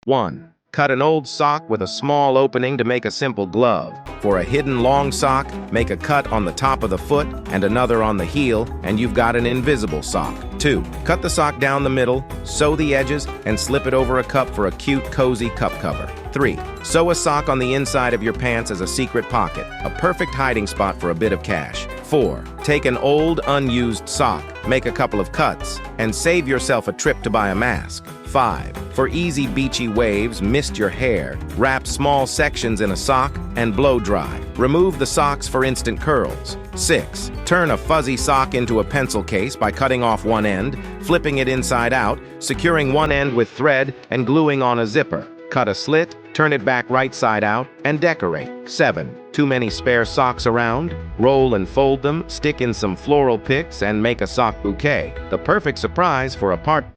1. Cut an old sock with a small opening to make a simple glove. For a hidden long sock, make a cut on the top of the foot and another on the heel, and you've got an invisible sock. 2. Cut the sock down the middle, sew the edges, and slip it over a cup for a cute, cozy cup cover. 3. Sew a sock on the inside of your pants as a secret pocket, a perfect hiding spot for a bit of cash. 4. Take an old, unused sock, make a couple of cuts, and save yourself a trip to buy a mask. 5. For easy beachy waves, mist your hair, wrap small sections in a sock, and blow dry. Remove the socks for instant curls. 6. Turn a fuzzy sock into a pencil case by cutting off one end, flipping it inside out, securing one end with thread, and gluing on a zipper. Cut a slit, turn it back right side out, and decorate. 7. Too many spare socks around? Roll and fold them, stick in some floral picks, and make a sock bouquet. The perfect surprise for a party.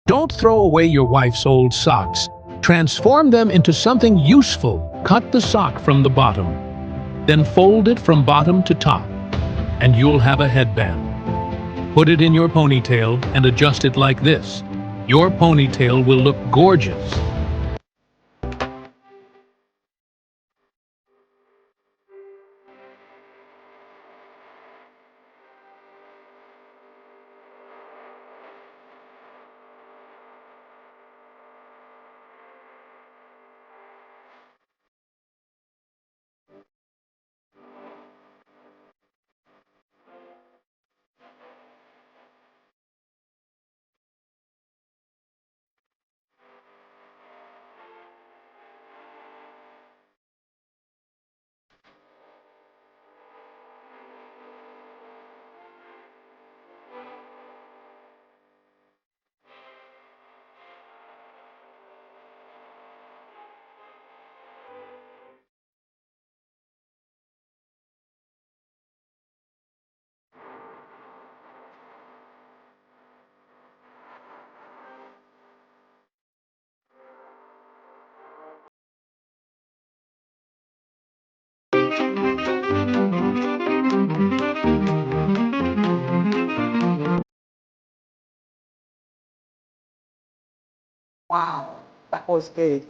Don't throw away your wife's old socks. Transform them into something useful. Cut the sock from the bottom, then fold it from bottom to top, and you'll have a headband. Put it in your ponytail and adjust it like this. Your ponytail will look gorgeous. Wow, that was good.